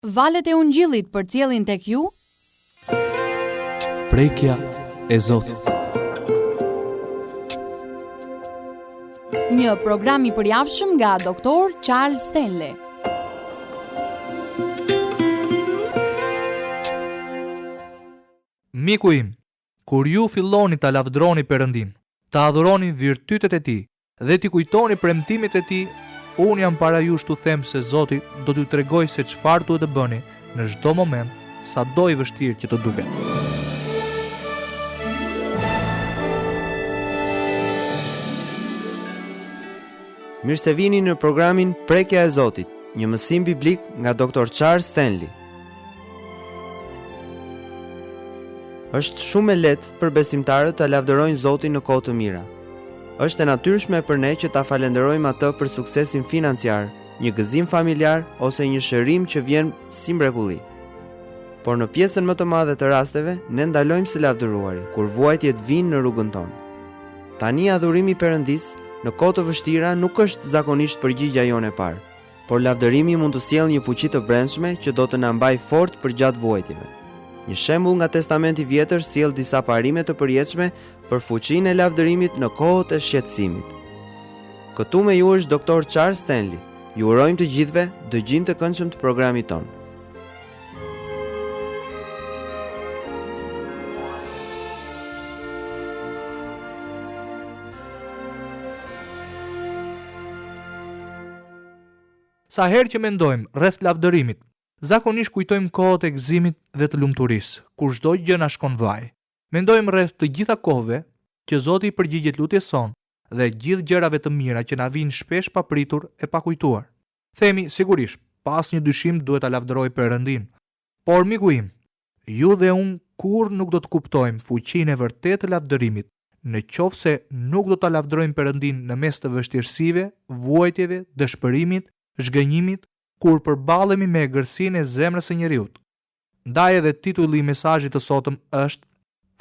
Valet e ungjillit përcjellin tek ju Prekja e Zotit. Një program i përjavshëm nga Dr. Charles Stanley. Miku im, kur ju filloni ta lavdroni Perëndin, ta adhuroni virtytet e tij dhe t'i kujtoni premtimet e tij, unë jam para jush t'u them se Zoti do t'ju tregoj se çfarë duhet të bëni në çdo moment, sado i vështirë që të duket. Mirë se vini në programin Prekja e Zotit, një mësim biblik nga Dr. Charles Stanley. Është shumë e lehtë për besimtarët të lavdërojnë Zotin në kohë të mira. Është e natyrshme për ne që ta falenderojmë atë për suksesin financiar, një gëzim familjar ose një shërim që vjen si mrekulli. Por në pjesën më të madhe të rasteve, ne ndalojmë së lavdëruari kur vuajtjet vinë në rrugën tonë. Tani adhurimi Perëndis në kohë të vështira nuk është zakonisht përgjigjja jone e parë, por lavdërimi mund të sjellë një fuqi të brendshme që do të na mbajë fort përgjatë vuajtjeve. Një shembull nga Testamenti i Vjetër sjell disa parime të përjetshme për fuqinë e lavdërimit në kohët e shqetësimit. Këtu me ju është Dr. Charles Stanley. Ju urojmë të gjithëve dëgjim të këndshëm të programit tonë. Sa herë që mendojmë rreth lavdërimit, zakonisht kujtojmë kohët e gëzimit dhe të lumturisë, kur çdo gjë na shkon vaj. Mendojmë rreth të gjitha kohëve që Zoti i përgjigjet lutjes sonë dhe gjithë gjërave të mira që na vijnë shpesh pa pritur e pa kujtuar. Themi sigurisht, pas një dyshim duhet ta lavdëroj Perëndin. Por miku im, ju dhe unë kurrë nuk do të kuptojmë fuqinë e vërtetë të lavdërimit, në qoftë se nuk do ta lavdërojmë Perëndin në mes të vështirësive, vuajtjeve, dëshpërimit, zhgënjimit, kur përballemi me egërsinë e zemrës së njeriut. Ndaj edhe titulli i mesazhit të sotëm është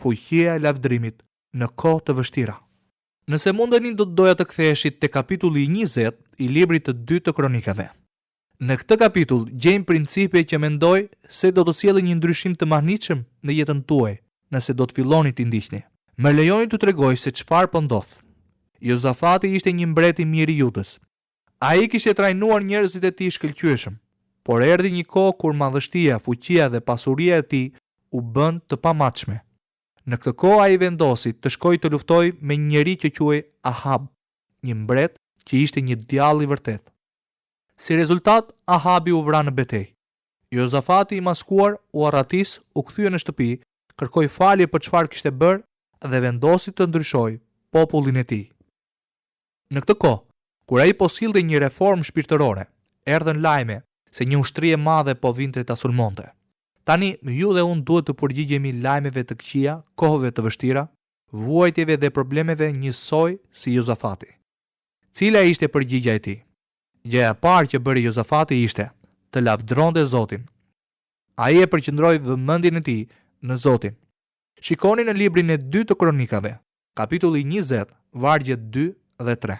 Fuqia e lavdërimit në kohë të vështira. Nëse mundeni do të doja të ktheheshit te kapitulli 20 i librit të 2 të Kronikave. Në këtë kapitull gjejmë principe që mendoj se do të sjellin një ndryshim të mahnitshëm në jetën tuaj, nëse do të filloni t'i ndiqni. Më lejoni t'ju tregoj se çfarë po ndodh. Jozafati ishte një mbret i mirë i Judës. Ai kishte trajnuar njerëzit e tij shkëlqyeshëm, por erdhi një kohë kur madhështia, fuqia dhe pasuria e tij u bën të pamatshme. Në këtë kohë ai vendosi të shkojë të luftojë me një njeri që quhej Ahab, një mbret që ishte një djalë i vërtet. Si rezultat, Ahabi u vra në betejë. Jozafati i maskuar u arratis, u kthye në shtëpi, kërkoi falje për çfarë kishte bërë dhe vendosi të ndryshojë popullin e tij. Në këtë kohë, kur ai po sillte një reformë shpirtërore, erdhën lajme se një ushtri e madhe po vinte ta sulmonte. Tani ju dhe unë duhet të përgjigjemi lajmeve të këqija, kohëve të vështira, vuajtjeve dhe problemeve njësoj si Jozafati. Cila ishte përgjigja e tij? Gjëja e parë që bëri Jozafati ishte të lavdronte Zotin. Ai e përqendroi vëmendjen e tij në Zotin. Shikoni në librin e 2 të Kronikave, kapitulli 20, vargjet 2 dhe 3.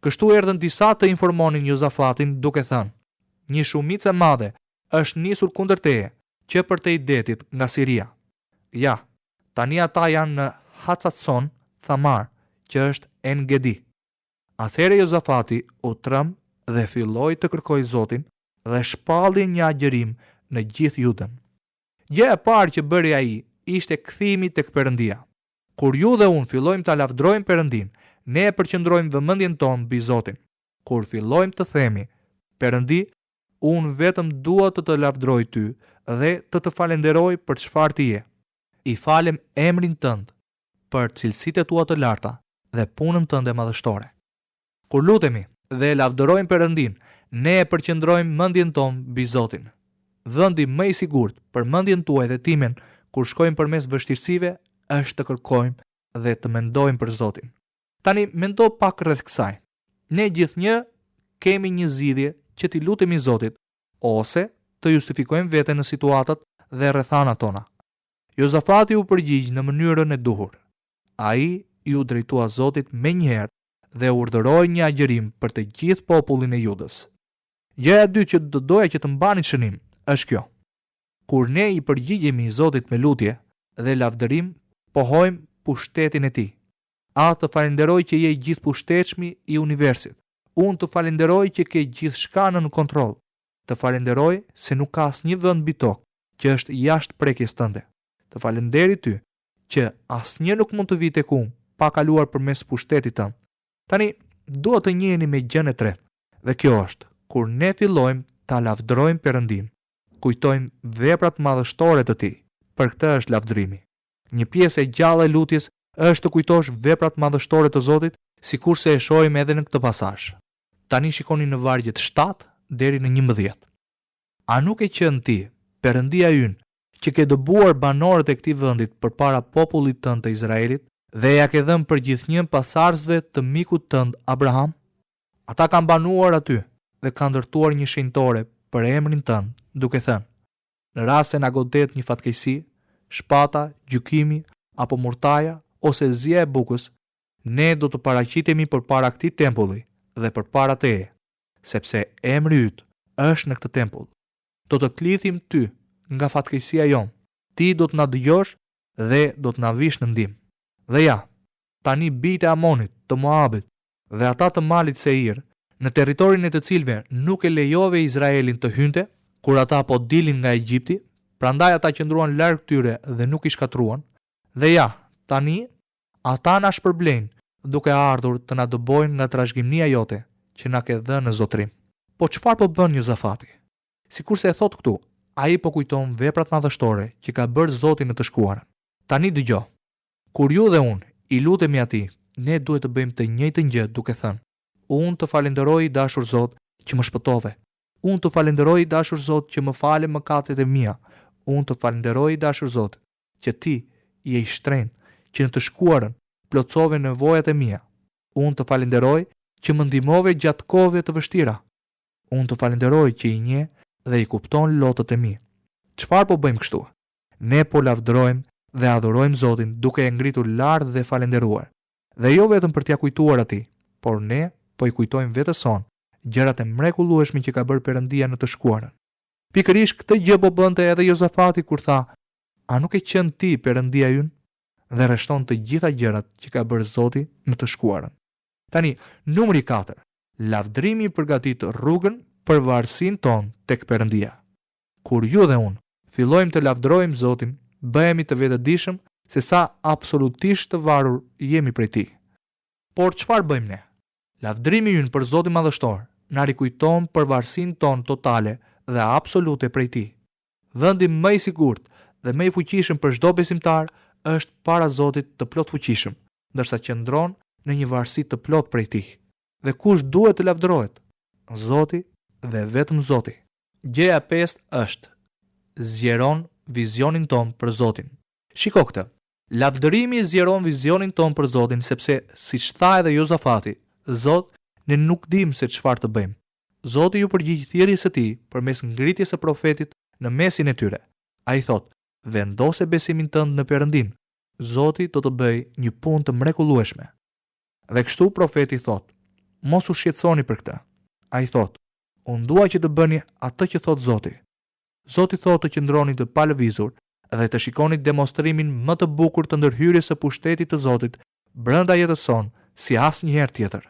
Kështu erdhën disa të informonin Jozafatin duke thënë: një shumicë e madhe është nisur kundër teje, që për te i detit nga Siria. Ja, tani ata janë në Hatsatson Thamar, që është En Gedi. Atëherë Jozafati u trëm dhe filloi të kërkojë Zotin dhe shpalli një agjërim në gjithë Judën. Gjëja e parë që bëri ai ishte kthimi tek Perëndia. Kur ju dhe unë fillojmë ta lavdrojmë Perëndin, ne e përqendrojmë vëmendjen tonë mbi Zotin. Kur fillojmë të themi: Perëndi, unë vetëm dua të lavdroj ty dhe të falenderoj për çfarë ti je. I falem emrin tënd për cilësitë tua të larta dhe punën tënde madhështore. Kur lutemi dhe lavdërojmë Perëndin, ne e përqendrojmë mendjen tonë mbi Zotin. Vendi më i sigurt për mendjen tuaj dhe timen kur shkojmë përmes vështirësive është të kërkojmë dhe të mendojmë për Zotin. Tani mendo pak rreth kësaj. Ne gjithnjë kemi një zgjidhje që t'i lutemi Zotit ose të justifikojmë veten në situatat dhe rrethanat tona. Jozafati u përgjigj në mënyrën e duhur. Ai ju drejtua Zotit menjëherë dhe urdhëroi një agjërim për të gjithë popullin e Judës. Gjëja e dytë që do doja që të mbani shënim është kjo. Kur ne i përgjigjemi Zotit me lutje dhe lavdërim, pohojmë pushtetin e tij. Atë të falenderoj që je i gjithë pushtetshmi i universit. Unë të falenderoj që ke gjithçka nën kontroll. Të falenderoj se nuk ka asnjë vend mbi tokë që është jashtë prekjes tënde. Të falenderi ty që asnjë nuk mund të vijë tek unë pa kaluar përmes pushtetit tënd. Tani duhet të njiheni me gjën e tretë. Dhe kjo është kur ne fillojmë ta lavdërojmë Perëndin, kujtojmë veprat madhështore të tij. Për këtë është lavdërimi. Një pjesë e gjallë e lutjes është të kujtosh veprat madhështore të Zotit, sikurse e shohim edhe në këtë pasazh. Tani shikoni në vargjet 7 deri në 11. A nuk e qenë ti, Perëndia ynë, që ke dëbuar banorët e këtij vendit përpara popullit tënd të Izraelit dhe ja ke dhënë përgjithënien pasarzve të mikut tënd Abraham? Ata kanë banuar aty dhe kanë ndërtuar një shenjtore për emrin tënd, duke thënë: në rast se na godet një fatkeqësi, shpata, gjykimi apo murtaja ose zja e bukës, ne do të paraqitemi përpara këtij tempulli dhe përpara teje, sepse emri yt është në këtë tempull. Do të klithim ty nga fatkeqësia jon. Ti do të na dëgjosh dhe do të na vish në ndihmë. Dhe ja, tani bijtë e Amonit, të Moabit dhe ata të malit Seir, në territorin e të cilëve nuk e lejove Izraelin të hynte, kur ata po dilin nga Egjipti, prandaj ata qëndruan larg tyre dhe nuk i shkatruan. Dhe ja, tani ata na shpërblejnë duke ardhur të na dëbojnë nga trashëgimia jote që na ke dhënë në zotrim. Po çfarë po bën Jozafati? Sikurse e thot këtu, ai po kujton veprat madhështore që ka bërë Zoti në të shkuarën. Tani dëgjoj. Kur ju dhe unë i lutemi atij, ne duhet të bëjmë të njëjtën gjë duke thënë: unë të falenderoj dashur Zot që më shpëtove. Unë të falenderoj dashur Zot që më fale mëkatet e mia. Unë të falenderoj dashur Zot që ti je i shtrenjtë, që në të shkuarën plotësove nevojat e mia. Unë të falenderoj që më ndihmove gjatë kohëve të vështira. Unë të falenderoj që i njeh dhe i kupton lotët e mi. Çfarë po bëjmë kështu? Ne po lavdërojmë dhe adhurojmë Zotin duke e ngritur lart dhe falenderuar. Dhe jo vetëm për t'ia kujtuar atij, por ne po i kujtojmë vetes son gjërat e mrekullueshme që ka bërë Perëndia në të shkuarën. Pikërisht këtë gjë po bënte edhe Jozafati kur tha: a nuk e qen ti Perëndia ynë? Dhe rreshton të gjitha gjërat që ka bërë Zoti në të shkuarën. Tani, numri 4. Lavdërimi përgatit rrugën për varësinë tonë tek Perëndia. Kur ju dhe unë fillojmë të lavdërojmë Zotin, bëhemi të vetëdijshëm se sa absolutisht të varur jemi prej tij. Por çfarë bëjmë ne? Lavdërimi ynë për Zotin madhështor na rikujton për varësinë tonë totale dhe absolute prej tij. Vendi më i sigurt dhe më i fuqishëm për çdo besimtar është para Zotit të plot fuqishëm, ndërsa qëndron në një varësi të plot prej tij. Dhe kush duhet të lavdërohet? Zoti dhe vetëm Zoti. Gjëja 5 është: zgjeron vizionin ton për Zotin. Shiko këtë. Lavdërimi zgjeron vizionin ton për Zotin, sepse siç tha edhe Jozafati, Zot, ne nuk dim se çfarë të bëjmë. Zoti ju përgjigj thirrjes së tij përmes ngritjes së profetit në mesin e tyre. Ai thot: vendose besimin tënd në Perëndin. Zoti do të bëjë një punë të mrekullueshme. Dhe kështu profeti thot: mos u shqetësoni për këtë. Ai thot: unë dua që të bëni atë që thot Zoti. Zoti thot të qëndroni të palëvizur dhe të shikoni demonstrimin më të bukur të ndërhyrjes së pushtetit të Zotit brenda jetës son si asnjëherë tjetër.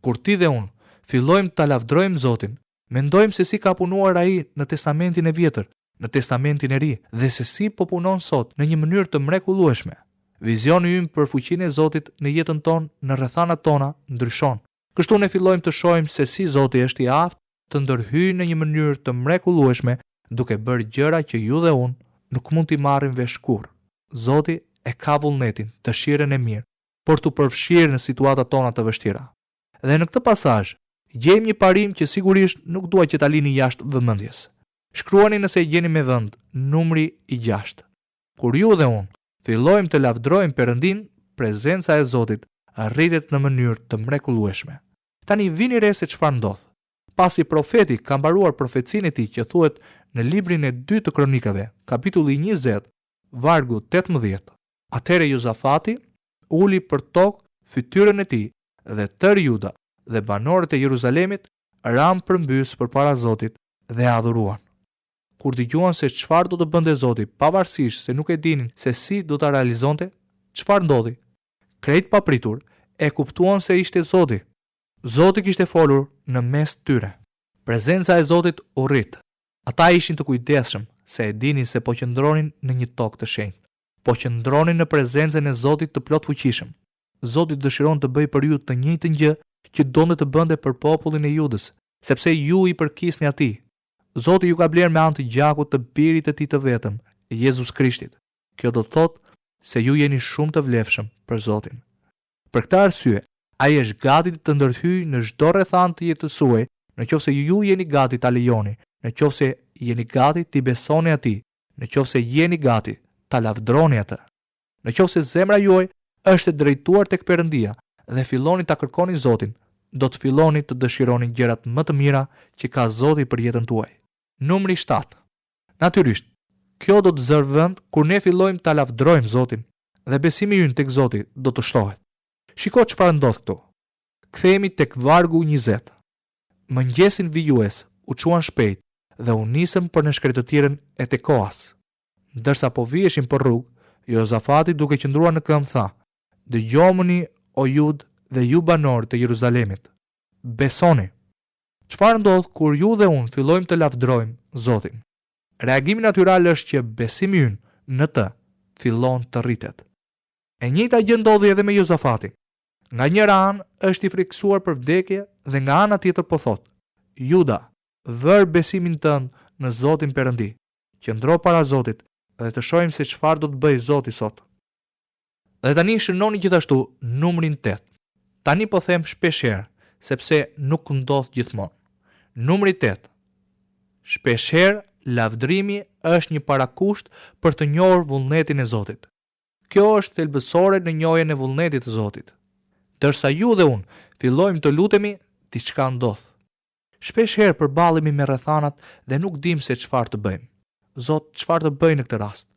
Kur ti dhe unë fillojmë ta lavdërojmë Zotin, mendojmë se si ka punuar ai në Testamentin e Vjetër, në Testamentin e Ri dhe se si po punon sot në një mënyrë të mrekullueshme. Vizioni ynë për fuqinë e Zotit në jetën tonë, në rrethanat tona, ndryshon. Kështu ne fillojmë të shohim se si Zoti është i aftë të ndërhyjë në një mënyrë të mrekullueshme, duke bërë gjëra që ju dhe unë nuk mund t'i marrim vesh kurrë. Zoti e ka vullnetin, dëshirën e mirë, por të përfshirë në situatat tona të vështira. Dhe në këtë pasazh gjejmë një parim që sigurisht nuk dua që ta lini jashtë vëmendjes. Shkruani nëse e gjeni me vend numri i 6. Kur ju dhe unë fillojmë të lavdërojmë Perëndin, prezenca e Zotit arritet në mënyrë të mrekullueshme. Tani vini re se çfarë ndodh. Pasi profeti ka mbaruar profecinë e tij që thuhet në librin e 2 të Kronikave, kapitulli 20, vargu 18, atëherë Jozafati uli për tokë fytyrën e tij dhe tërë Juda dhe banorët e Jeruzalemit ranë përmbys përpara Zotit dhe adhuruan. kur dëgjuan se çfarë do të bënte Zoti, pavarësisht se nuk e dinin se si do ta realizonte, çfarë ndodhi? Krejt papritur e kuptuan se ishte Zoti. Zoti kishte folur në mes tyre. Prezenca e Zotit u rrit. Ata ishin të kujdesshëm se e dinin se po qëndronin në një tokë të shenjtë. Po qëndronin në prezencën e Zotit të plot fuqishëm. Zoti dëshiron të bëjë për ju të njëjtën gjë që donte të bënte për popullin e Judës, sepse ju i përkisni atij. Zoti ju ka bler me anë të gjakut të birit të tij të vetëm, Jezus Krishtit. Kjo do të thotë se ju jeni shumë të vlefshëm për Zotin. Për këtë arsye, ai është gati të ndërhyjë në çdo rrethan të jetës suaj, nëse ju jeni gati ta lejoni, nëse jeni gati të besoni atij, nëse jeni gati ta lavdroni atë. Nëse zemra juaj është e drejtuar tek Perëndia dhe filloni ta kërkoni Zotin, do të filloni të dëshironi gjërat më të mira që ka Zoti për jetën tuaj. Numri 7. Natyrisht, kjo do të zërë vend kur ne fillojmë ta lavdrojmë Zotin dhe besimi ynë tek Zoti do të shtohet. Shiko çfarë ndodh këtu. Kthehemi tek vargu 20. Mëngjesin vijues u çuan shpejt dhe u nisën për në shkretëtirën e Tekoas. Ndërsa po viheshin për rrugë, Jozafati duke qëndruar në këmbë tha: "Dëgjomuni o Jud dhe ju banorë të Jeruzalemit. Besoni." Çfarë ndodh kur ju dhe unë fillojmë të lavdrojmë Zotin? Reagimi natyral është që besimi ynë në të fillon të rritet. E njëjta gjë ndodhi edhe me Jozafatin. Nga njëra anë është i frikësuar për vdekje dhe nga ana tjetër po thotë: "Juda, vër besimin tënd në Zotin Perëndi. Qëndro para Zotit dhe të shohim se çfarë do të bëjë Zoti sot." Dhe tani shënoni gjithashtu numrin 8. Tani po them shpesh herë, sepse nuk ndodh gjithmonë. Numri 8. Shpesh herë lavdrimi është një parakusht për të njohur vullnetin e Zotit. Kjo është thelbësore në njohjen e vullnetit të Zotit. Dërsa ju dhe unë fillojmë të lutemi, diçka ndodh. Shpesh herë përballemi me rrethanat dhe nuk dim se çfarë të bëjmë. Zot, çfarë të bëj në këtë rast?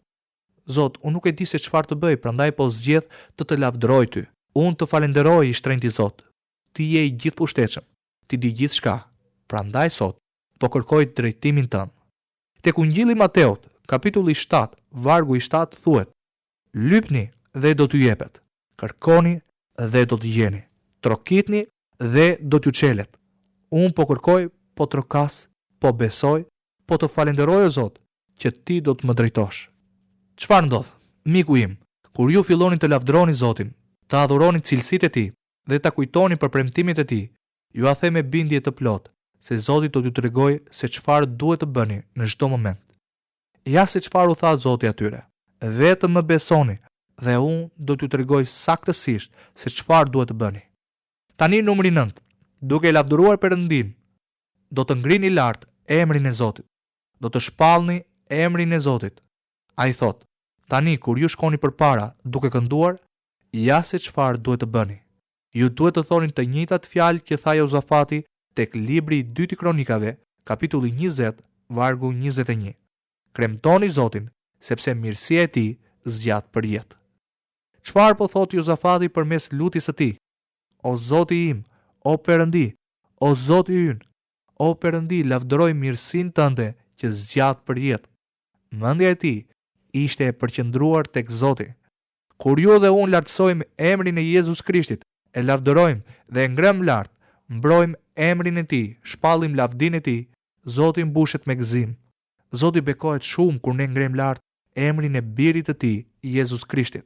Zot, unë nuk e di se çfarë të bëj, prandaj po zgjedh të lavdroj ty. Unë të falenderoj i shtrenjti Zot. Ti je i gjithëpushtetshëm. Ti di gjithçka. Prandaj sot po kërkoj drejtimin tënd. Tek Ungjilli Mateut, kapitulli 7, vargu i 7 thuhet: "Lypni dhe do t'ju jepet. Kërkoni dhe do të gjeni. Trokitni dhe do t'ju çelet." Unë po kërkoj, po trokas, po besoj, po të falenderoj o Zot që ti do të më drejtosh. Çfarë ndodh? Miku im, kur ju filloni të lavdroni Zotin, të adhuroni cilësitë e tij dhe ta kujtoni për premtimet e tij, ju a them me bindje të plot se Zoti do t'ju tregojë se çfarë duhet të bëni në çdo moment. Ja se çfarë u tha Zoti atyre: "Vetëm më besoni dhe unë do t'ju tregoj saktësisht se çfarë duhet të bëni." Tani numri 9. Duke lavdëruar Perëndin, do të ngrini lart emrin e Zotit. Do të shpallni emrin e Zotit. Ai thot: "Tani kur ju shkoni përpara duke kënduar, ja se çfarë duhet të bëni. Ju duhet të thoni të njëjtat fjalë që tha Jozafati tek libri i 2 i Kronikave, kapitulli 20, vargu 21. Kremtoni Zotin, sepse mirësia e tij zgjat për jetë." Çfarë po thot Jozafati përmes lutjes së tij? O Zoti im, o Perëndi, o Zoti ynë, o Perëndi, lavdëroj mirësinë tënde që zgjat për jetë. Mendja e tij ishte e përqendruar tek Zoti. Kur ju dhe unë lartësojmë emrin e Jezus Krishtit, e lavdërojmë dhe e ngrem lart, mbrojmë emrin e tij, shpallim lavdin e tij, Zoti mbushet me gëzim. Zoti bekohet shumë kur ne ngrem lart emrin e birit të tij, Jezus Krishtit.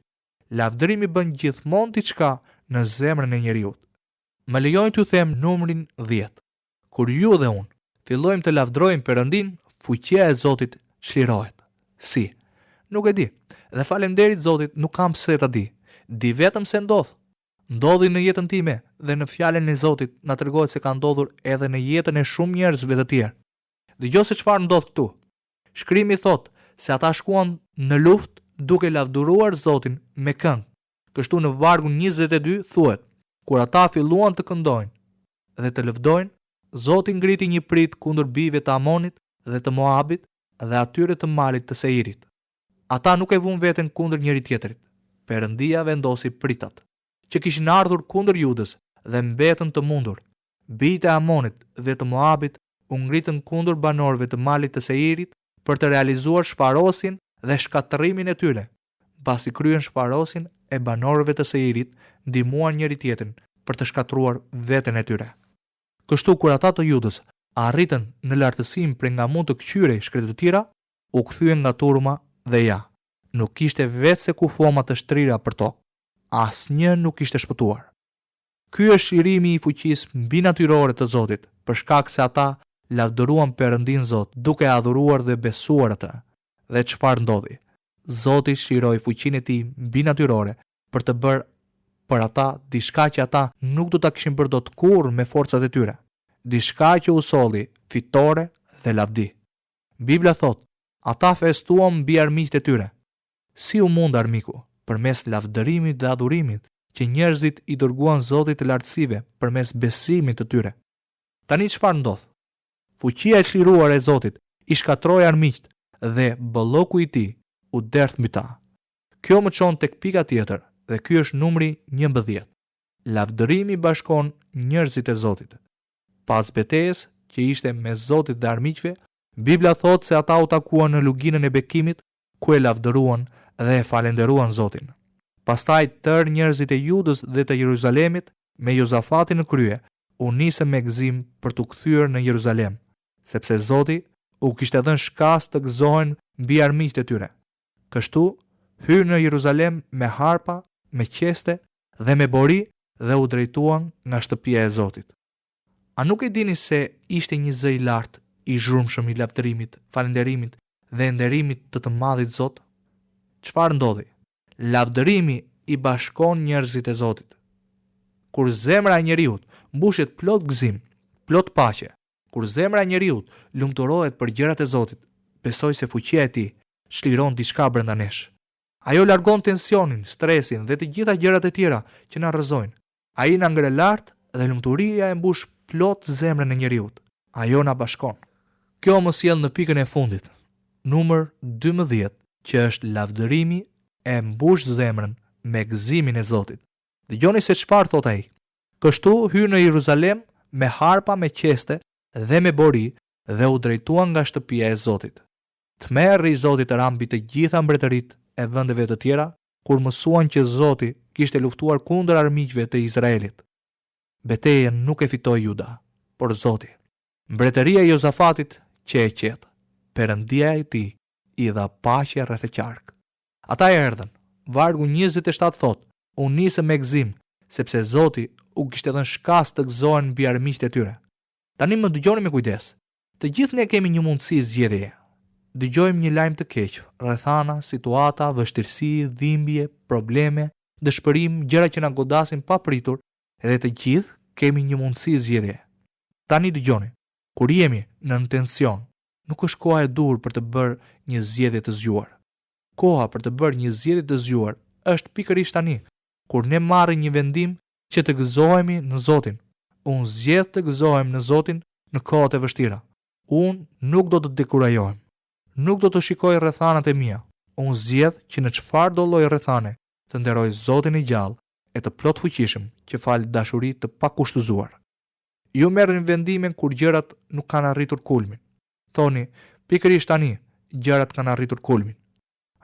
Lavdërimi bën gjithmonë diçka në zemrën e njeriut. Më lejoni t'ju them numrin 10. Kur ju dhe unë fillojmë të lavdrojmë Perëndin, fuqia e Zotit çlirohet. Si? Nuk e di. Dhe faleminderit Zotit, nuk kam pse ta di. Di vetëm se ndodh. Ndodhi në jetën time dhe në fjalën e Zotit na tregohet se ka ndodhur edhe në jetën e shumë njerëzve të tjerë. Dëgjoj se çfarë ndodh këtu. Shkrimi thot se ata shkuan në luftë duke lavdëruar Zotin me këngë. Kështu në vargun 22 thuhet: "Kur ata filluan të këndojnë dhe të lëvdojnë, Zoti ngriti një prit kundër bijve të Amonit dhe të Moabit dhe atyre të malit të Seirit. Ata nuk e vun veten kundër njëri tjetrit. Perëndia vendosi pritat që kishin ardhur kundër Judës dhe mbetën të mundur. Bijtë e Amonit dhe të Moabit u ngritën kundër banorëve të malit të Seirit për të realizuar shfarosin dhe shkatërimin e tyre. Pasi kryen shfarosin e banorëve të Seirit, ndihmuan njëri tjetrin për të shkatruar veten e tyre. Kështu kur ata të Judës arritën në lartësim prej nga mund të kqyrej shkretë të tjera, u kthyen nga turma dhe ja, nuk kishte vetë se kufoma të shtrira për tokë. Asnjë nuk ishte shpëtuar. Ky është shirimi i fuqisë mbi natyrore të Zotit, për shkak se ata lavdëruan Perëndin Zot, duke adhuruar dhe besuar atë. Dhe çfarë ndodhi? Zoti shiroi fuqinë e tij mbi natyrore për të bërë për ata diçka që ata nuk do ta kishin bërë dot kurrë me forcat e tyre. Diçka që u solli fitore dhe lavdi. Bibla thot, ata festuan mbi armiqtë e tyre. Si u mund armiku? Përmes lavdërimit dhe adhurimit që njerëzit i dërguan Zotit të lartësive përmes besimit të tyre. Tani çfarë ndodh? Fuqia e çliruar e Zotit i shkatroi armiqt dhe bolloku i tij u derdh mbi ta. Kjo më çon tek pika tjetër dhe ky është numri 11. Lavdërimi bashkon njerëzit e Zotit. Pas betejës që ishte me Zotit dhe armiqve, Bibla thot se ata u takuan në luginën e bekimit ku e lavdëruan dhe e falenderuan Zotin. Pastaj tërë njerëzit e Judës dhe të Jeruzalemit me Jozafatin në krye u nisën me gëzim për t'u kthyer në Jeruzalem, sepse Zoti u kishte dhënë shkas të gëzohen mbi armiqtë e tyre. Kështu hyrën në Jeruzalem me harpa, me qeste dhe me bori dhe u drejtuan nga shtëpia e Zotit. A nuk e dini se ishte një zë i lartë, i zhrumshëm i lavdërimit, falënderimit dhe nderimit të madhit Zot? Çfarë ndodhi? Lavdërimi i bashkon njerëzit e Zotit. Kur zemra e njeriut mbushet plot gëzim, plot paqe, kur zemra e njeriut lumturohet për gjërat e Zotit, besoj se fuqia e tij çliron diçka brenda nesh. Ajo largon tensionin, stresin dhe të gjitha gjërat e tjera që na rrëzojnë. Ai na ngre lart dhe lumturia e mbush plot zemrën e njeriut. Ajo na bashkon. Kjo më sjell në pikën e fundit, numër 12, që është lavdërimi e mbush zemrën me gëzimin e Zotit. Dëgjoni se çfarë thot ai. Kështu hyrë në Jeruzalem me harpa, me qeste dhe me bori dhe u drejtuan nga shtëpia e Zotit. Tmerri i Zotit ra mbi të gjitha mbretëritë e vendeve të tjera, kur mësuan që Zoti kishte luftuar kundër armiqve të Izraelit. Betejën nuk e fitoi Juda, por Zoti. Mbretëria e Jozafatit që e qetë, Perëndia e tij i dha paqe rreth e qark. Ata erdhën, vargu 27 thot, u nisën me gëzim, sepse Zoti u kishte dhënë shkas të gëzohen mbi armiqtë e tyre. Tani më dëgjoni me kujdes. Të gjithë ne kemi një mundësi zgjedhjeje. Dëgjojmë një lajm të keq, rrethana, situata, vështirësi, dhimbje, probleme, dëshpërim, gjëra që na godasin pa pritur, dhe të gjithë kemi një mundësi zgjedhje. Tani dëgjoni. Kur jemi në tension, nuk është koha e dur për të bërë një zgjedhje të zgjuar. Koha për të bërë një zgjedhje të zgjuar është pikërisht tani, kur ne marrim një vendim që të gëzohemi në Zotin. Unë zgjedh të gëzohem në Zotin në kohët e vështira. Unë nuk do të dekurajohem. Nuk do të shikoj rrethanat e mia. Unë zgjedh që në çfarë do lloj rrethane të nderoj Zotin e gjallë e të plot fuqishëm që fal dashuri të pakushtëzuar. Ju merrni vendimin kur gjërat nuk kanë arritur kulmin. Thoni, pikërisht tani gjërat kanë arritur kulmin.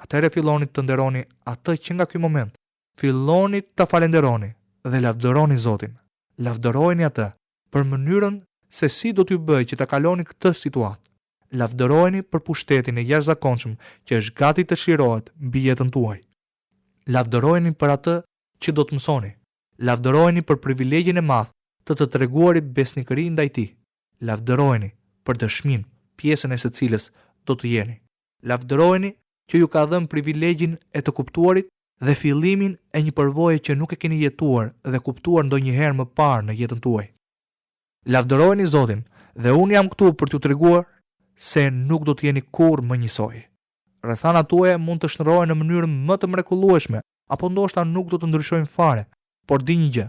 Atëherë filloni të nderoni atë që nga ky moment. Filloni të falenderoni dhe lavdëroni Zotin. Lavdërojeni atë për mënyrën se si do t'ju bëj që ta kaloni këtë situatë. Lavdërojeni për pushtetin e jashtëzakonshëm që është gati të çlirohet mbi jetën tuaj. Lavdërojeni për atë që do të mësoni. Lavdërojeni për privilegjin e madh të treguarit besnikëri ndaj tij. Lavdërojeni për dëshminë, pjesën e së cilës do të jeni. Lavdërojeni që ju ka dhënë privilegjin e të kuptuarit dhe fillimin e një përvoje që nuk e keni jetuar dhe kuptuar ndonjëherë më parë në jetën tuaj. Lavdërojeni Zotin dhe unë jam këtu për t'ju treguar se nuk do të jeni kurrë më njësoj. Rrethanat tuaja mund të shndërrohen në mënyrë më të mrekullueshme, apo ndoshta nuk do të ndryshojnë fare, por di një gjë,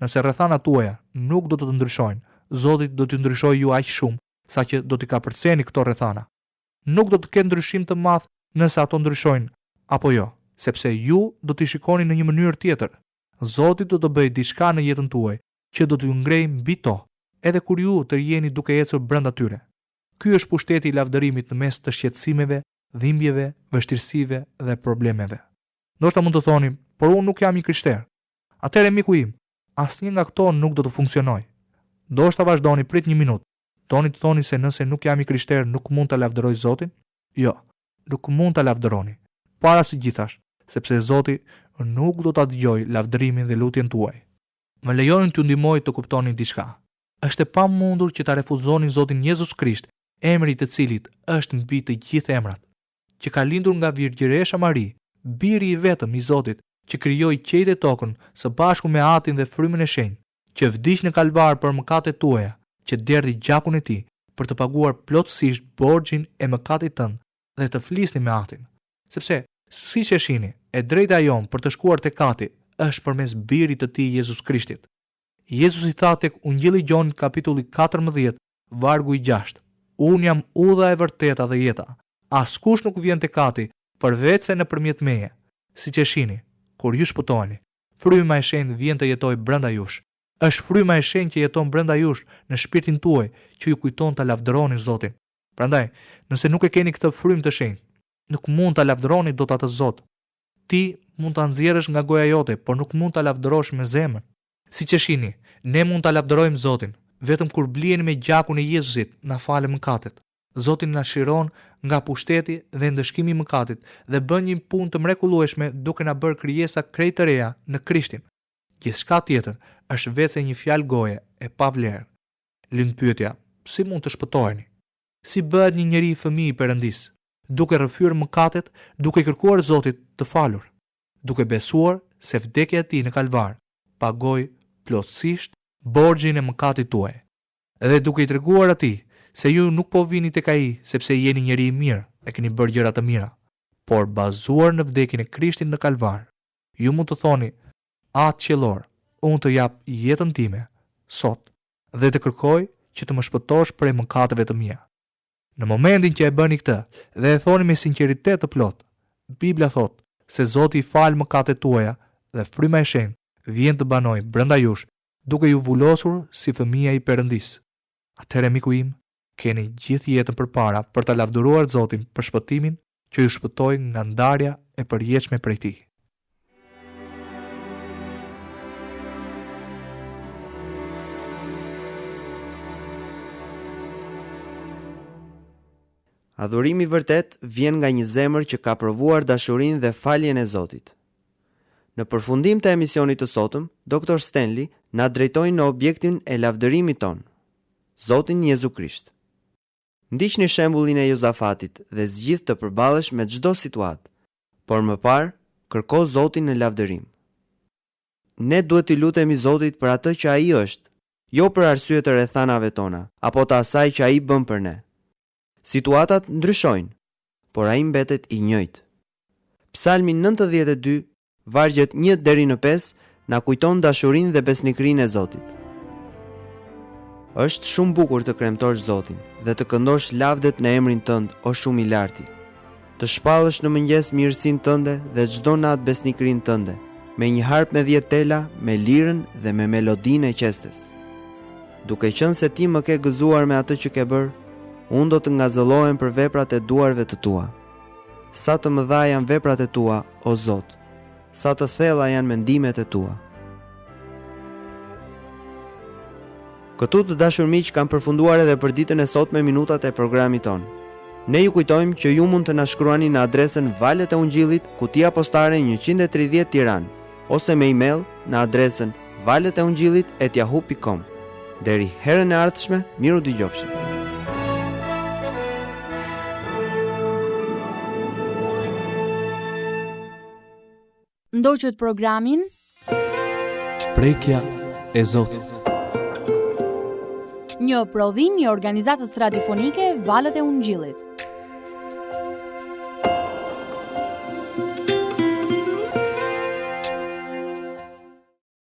nëse rrethanat tuaja nuk do të ndryshojnë, Zoti do t'ju ndryshojë ju aq shumë saqë do t'i kapërceni këto rrethana. Nuk do të ketë ndryshim të madh nëse ato ndryshojnë apo jo, sepse ju do t'i shikoni në një mënyrë tjetër. Zoti do të bëjë diçka në jetën tuaj që do t'ju ngrejë mbi to, edhe kur ju të jeni duke ecur brenda tyre. Ky është pushteti i lavdërimit në mes të shqetësimeve, dhimbjeve, vështirësive dhe problemeve. Ndoshta mund të thoni, por unë nuk jam i krishter. Atëherë miku im, asnjë nga këto nuk do të funksionojë. Ndoshta vazhdoni prit një minutë. Doni të thoni se nëse nuk jam i krishter nuk mund ta lavdëroj Zotin? Jo, nuk mund ta lavdëroni. Para së gjithash, sepse Zoti nuk do ta dëgjojë lavdërimin dhe lutjen tuaj. Më lejoni t'ju ndihmoj të kuptoni diçka. Është e pamundur që ta refuzoni Zotin Jezus Krisht, emri i të cilit është mbi të gjithë emrat, që ka lindur nga Virgjëresha Mari, biri i vetëm i Zotit, që krijoi qiellin dhe tokën së bashku me Atin dhe Frymën e Shenjtë, që vdiq në kalvar për mëkatet tuaja, që derdhi gjakun e tij për të paguar plotësisht borxhin e mëkatit tënd dhe të flisni me Atin. Sepse, siç e shihni, e drejta jon për të shkuar tek Ati është përmes birit të tij Jezus Krishtit. Jezus i tha tek Ungjilli Gjonit kapitulli 14, vargu i 6: Unë jam udha e vërteta dhe jeta. Askush nuk vjen tek Ati përveç se nëpërmjet meje. Siç e shihni, kur ju shpëtoheni, fryma e shenjtë vjen të jetojë brenda jush. Është fryma e shenjtë që jeton brenda jush në shpirtin tuaj që ju kujton ta lavdëroni Zotin. Prandaj, nëse nuk e keni këtë frymë të shenjtë, nuk mund ta lavdëroni dot atë Zot. Ti mund ta nxjerrësh nga goja jote, por nuk mund ta lavdërosh me zemër. Siç e shihni, ne mund ta lavdërojmë Zotin vetëm kur bliheni me gjakun e Jezusit na falë mëkatet. Zoti na shiron nga pushteti dhe ndëshkimi i mëkatit dhe bën një punë të mrekullueshme duke na bërë krijesa krejt të reja në Krishtin. Gjithçka tjetër është vetëm një fjalë goje e pavlerë. Lind pyetja, si mund të shpëtoheni? Si bëhet një njeri fëmijë i Perëndis? Duke rrëfyer mëkatet, duke kërkuar Zotit të falur, duke besuar se vdekja e tij në kalvar pagoi plotësisht borxhin e mëkatit tuaj. Edhe duke i treguar atij se ju nuk po vini tek ai sepse jeni njeri i mirë e keni bërë gjëra të mira, por bazuar në vdekjen e Krishtit në kalvar. Ju mund të thoni, Atë qiellor, unë të jap jetën time sot dhe të kërkoj që të më shpëtosh prej mëkateve të mia. Në momentin që e bëni këtë dhe e thoni me sinqeritet të plot, Bibla thot se Zoti i fal mëkatet tuaja dhe fryma e shenjtë vjen të banojë brenda jush, duke ju vullosur si fëmija i Perëndis. Atëherë miku im, keni gjithë jetën përpara për ta lavdëruar Zotin për shpëtimin që ju shpëtoi nga ndarja e përjetshme prej tij. Adhurimi vërtet vjen nga një zemër që ka provuar dashurinë dhe faljen e Zotit. Në përfundim të emisionit të sotëm, Dr. Stanley na drejtoi në objektin e lavdërimit ton, Zotin Jezu Krisht. Ndiqni shembullin e Jozafatit dhe zgjidh të përballesh me çdo situatë, por më parë kërko Zotin në lavdërim. Ne duhet t'i lutemi Zotit për atë që ai është, jo për arsye të rrethanave tona apo të asaj që ai bën për ne. Situatat ndryshojnë, por ai mbetet i njëjtë. Psalmi 92, vargjet 1 deri në 5 na kujton dashurinë dhe besnikërinë e Zotit. Është shumë bukur të kremtosh Zotin dhe të këndosh lavdet në emrin tënd, o shumë i larti. Të shpallësh në mëngjes mirësinë tënde dhe çdo natë besnikërinë tënde, me një harp me 10 tela, me lirën dhe me melodinë e qestes. Duke qenë se ti më ke gëzuar me atë që ke bërë, unë do të ngazëllohem për veprat e duarve të tua. Sa të mëdha janë veprat e tua, o Zot, sa të thella janë mendimet e tua. Këtu të dashur miq kanë përfunduar edhe për ditën e sotme minutat e programit ton. Ne ju kujtojmë që ju mund të na shkruani në adresën Valët e Ungjillit, kutia postare 130 Tiranë, ose me email në adresën valeteungjillit@yahoo.com. Deri herën e ardhshme, miru dëgjofshim. Ndoqët programin Prekja e Zotit. një prodhim i organizatës radiofonike Valët e Ungjillit.